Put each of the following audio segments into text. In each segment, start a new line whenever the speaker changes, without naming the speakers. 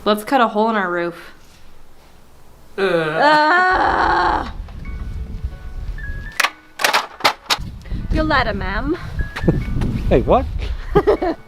Let's cut a hole in our roof. Your ladder, ma'am.
Hey, what?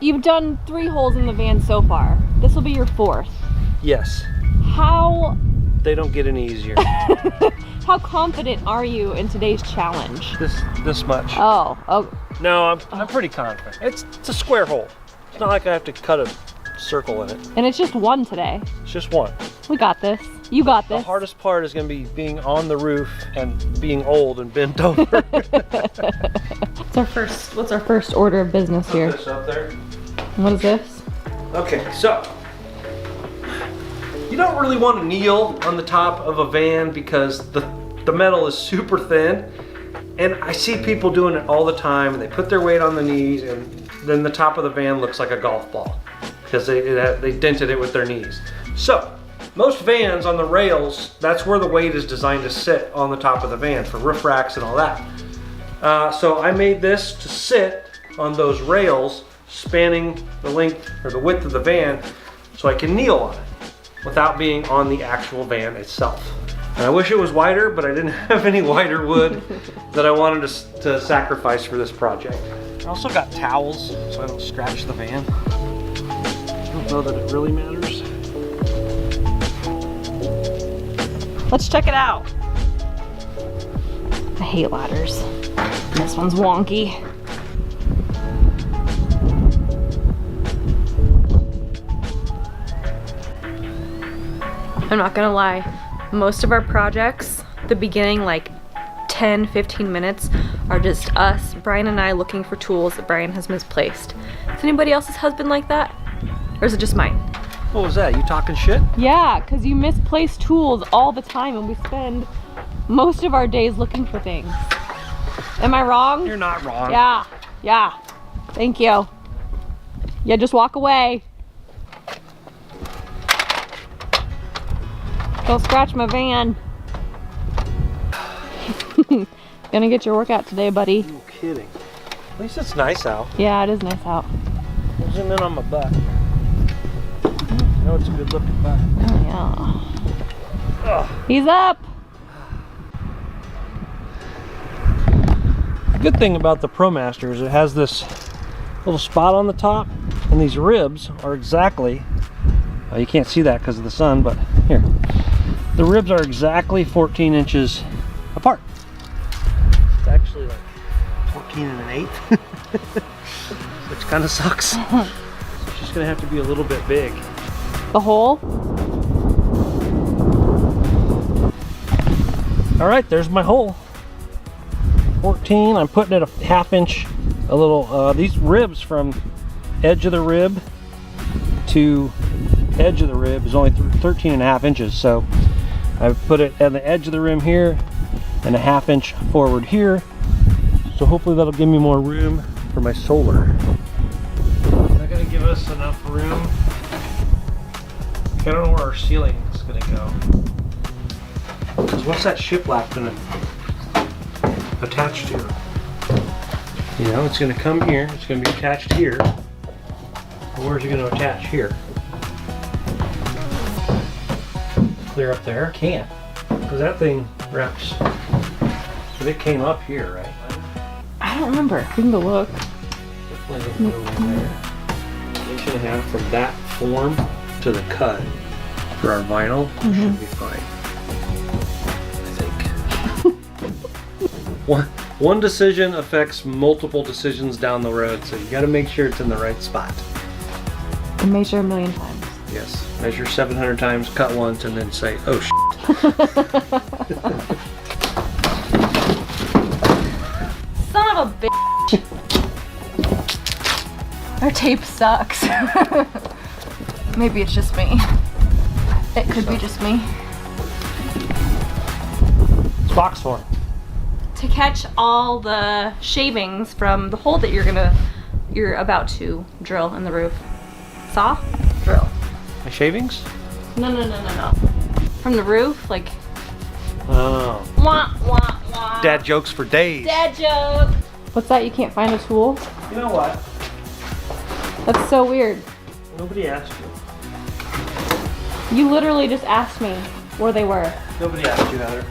You've done 3 holes in the van so far. This will be your 4th.
Yes.
How...
They don't get any easier.
How confident are you in today's challenge?
This much.
Oh.
No, I'm pretty confident. It's a square hole. It's not like I have to cut a circle in it.
And it's just 1 today.
It's just 1.
We got this. You got this.
The hardest part is going to be being on the roof and being old and bent over.
What's our first order of business here?
Put this up there.
What is this?
Okay, so you don't really want to kneel on the top of a van because the metal is super thin, and I see people doing it all the time, and they put their weight on the knees, and then the top of the van looks like a golf ball because they dented it with their knees. So most vans on the rails, that's where the weight is designed to sit on the top of the van for roof racks and all that. So I made this to sit on those rails spanning the length or the width of the van so I can kneel on it without being on the actual van itself. And I wish it was wider, but I didn't have any wider wood that I wanted to sacrifice for this project. I also got towels so I don't scratch the van. I don't know that it really matters.
Let's check it out. I hate ladders. This one's wonky. I'm not gonna lie, most of our projects, the beginning like 10-15 minutes are just us, Brian and I, looking for tools that Brian has misplaced. Is anybody else's husband like that? Or is it just mine?
What was that? You talking shit?
Yeah, because you misplace tools all the time and we spend most of our days looking for things. Am I wrong?
You're not wrong.
Yeah. Thank you. Yeah, just walk away. Don't scratch my van. Gonna get your workout today, buddy.
No kidding. At least it's nice out.
Yeah, it is nice out.
I'll zoom in on my butt. I know it's a good looking butt.
Oh, yeah.
Ugh.
He's up.
The good thing about the Promaster is it has this little spot on the top, and these ribs are exactly, you can't see that because of the sun, but here. The ribs are exactly 14 inches apart. It's actually like 14 and an eighth, which kind of sucks. So it's just gonna have to be a little bit big.
The hole.
All right, there's my hole. 14, I'm putting it a half inch, a little, these ribs from edge of the rib to edge of the rib is only 13 and a half inches. So I've put it at the edge of the rim here and a half inch forward here. So hopefully that'll give me more room for my solar. Is that gonna give us enough room? I don't know where our ceiling is gonna go. Because what's that shiplap gonna attach to? You know, it's gonna come here, it's gonna be attached here. Where's it gonna attach here? Clear up there? Can't. Because that thing wraps. But it came up here, right?
I don't remember. We can go look.
Definitely doesn't go in there. Inch and a half from that form to the cut for our vinyl should be fine. I think. One decision affects multiple decisions down the road, so you got to make sure it's in the right spot.
And measure a million times.
Yes, measure 700 times, cut once, and then say, oh shit.
Son of a bitch. Our tape sucks. Maybe it's just me. It could be just me.
It's box form.
To catch all the shavings from the hole that you're about to drill in the roof. Saw? Drill.
My shavings?
No. From the roof, like.
Oh.
Wah, wah, wah.
Dad jokes for days.
Dad joke. What's that? You can't find a tool?
You know what?
That's so weird.
Nobody asked you.
You literally just asked me where they were.
Nobody asked you, Heather.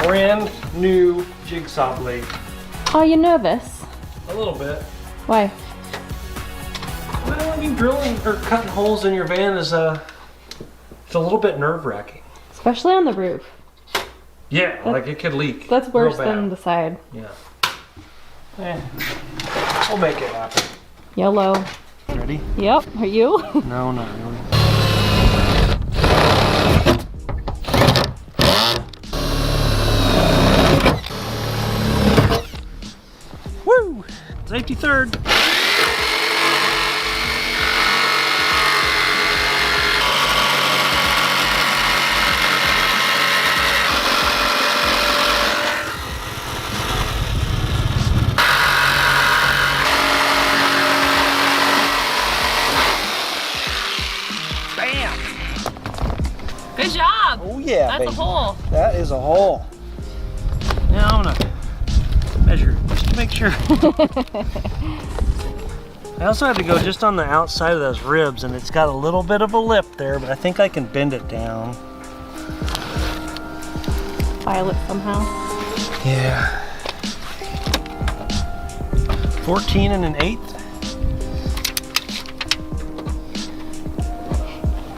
Brand new jigsaw blade.
Oh, you know this.
A little bit.
Why?
Well, I mean, drilling or cutting holes in your van is it's a little bit nerve-wracking.
Especially on the roof.
Yeah, like it could leak.
That's worse
real bad.
than the side.
Yeah. We'll make it happen.
Yellow.
Ready?
Yep. Are you?
No, not really. Woo! Safety third.
Good job.
Oh yeah,
That's
baby.
a hole.
That is a hole. Now I'm gonna measure just to make sure. I also had to go just on the outside of those ribs, and it's got a little bit of a lip there, but I think I can bend it down.
File it somehow.
Yeah. 14 and an 1/8.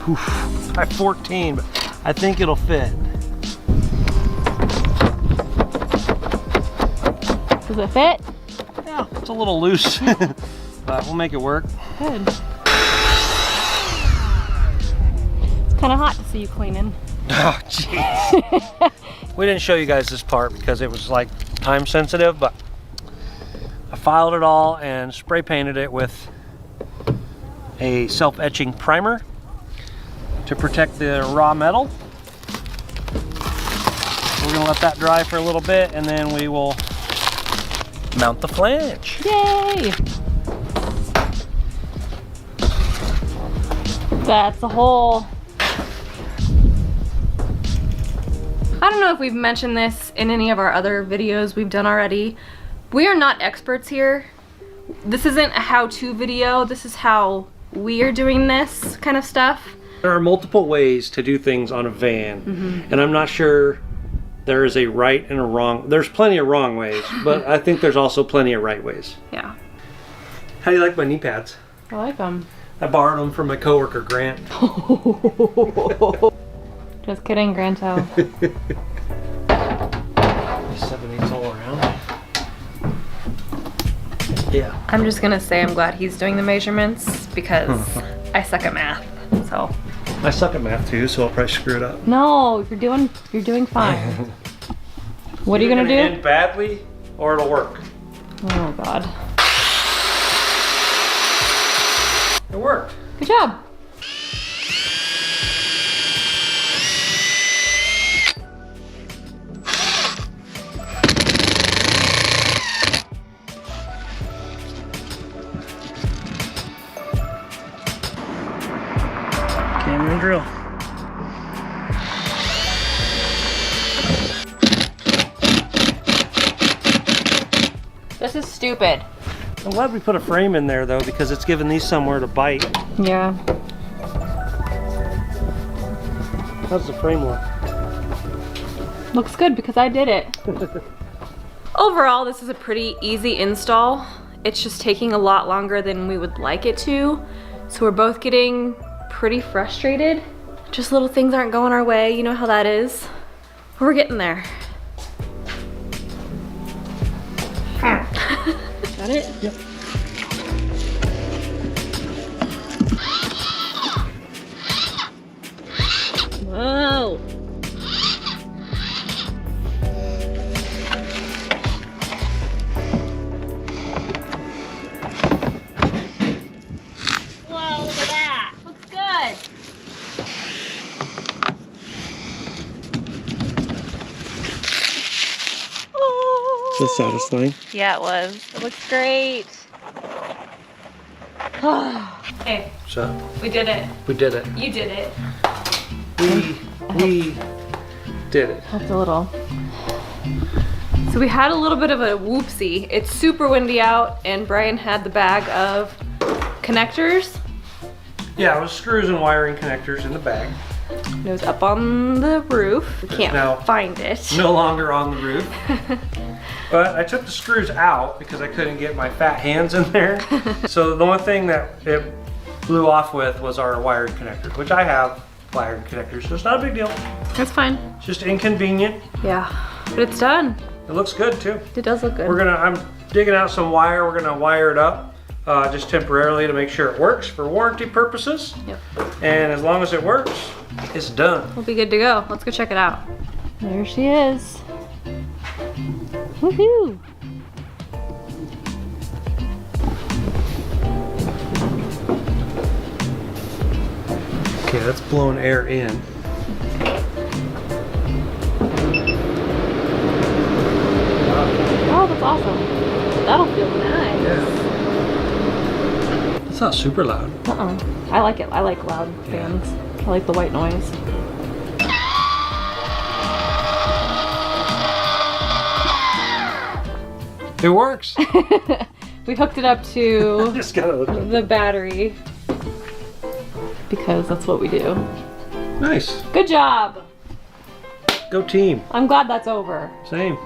Oof, by 14, but I think it'll fit.
Does it fit?
Yeah, it's a little loose, but we'll make it work.
Good. It's kind of hot to see you cleaning.
Oh, jeez. We didn't show you guys this part because it was like time sensitive, but I filed it all and spray painted it with a self-etching primer to protect the raw metal. We're gonna let that dry for a little bit, and then we will mount the flange.
Yay! That's a hole. I don't know if we've mentioned this in any of our other videos we've done already. We are not experts here. This isn't a how-to video. This is how we are doing this kind of stuff.
There are multiple ways to do things on a van, and I'm not sure there is a right and a wrong. There's plenty of wrong ways, but I think there's also plenty of right ways.
Yeah.
How do you like my knee pads?
I like them.
I borrowed them from my coworker Grant.
Just kidding, Granto.
7/8 all around. Yeah.
I'm just gonna say I'm glad he's doing the measurements because I suck at math. So.
I suck at math too, so I'll probably screw it up.
No, you're doing fine. What are you gonna do?
End badly, or it'll work.
Oh God.
It worked.
Good job.
Camera and drill.
This is stupid.
I'm glad we put a frame in there though, because it's giving these somewhere to bite.
Yeah.
How does the frame look?
Looks good because I did it. Overall, this is a pretty easy install. It's just taking a lot longer than we would like it to. So we're both getting pretty frustrated. Just little things aren't going our way. You know how that is. But we're getting there. Got it?
Yep.
Whoa. Whoa, look at that. Looks good.
Is this satisfying?
Yeah, it was. It looks great. Hey,
So,
we did it.
we did it.
You did it.
We did it.
That's a little. So we had a little bit of a whoopsie. It's super windy out, and Brian had the bag of connectors
Yeah, it was screws and wiring connectors in the bag.
It was up on the roof. We can't
now
find it.
No longer on the roof. But I took the screws out because I couldn't get my fat hands in there. So the only thing that it blew off with was our wired connectors, which I have wired connectors, so it's not a big deal.
That's fine.
It's just inconvenient.
Yeah, but it's done.
It looks good too.
It does look good.
I'm digging out some wire. We're gonna wire it up just temporarily to make sure it works for warranty purposes.
Yep.
And as long as it works, it's done.
We'll be good to go. Let's go check it out. There she is. Woohoo!
Okay, that's blowing air in.
Oh, that's awesome. That'll feel nice.
Yeah. It's not super loud.
I like it. I like loud fans. I like the white noise.
It works.
We hooked it up to
Just gotta look.
the battery because that's what we do.
Nice.
Good job.
Go team.
I'm glad that's over.
Same.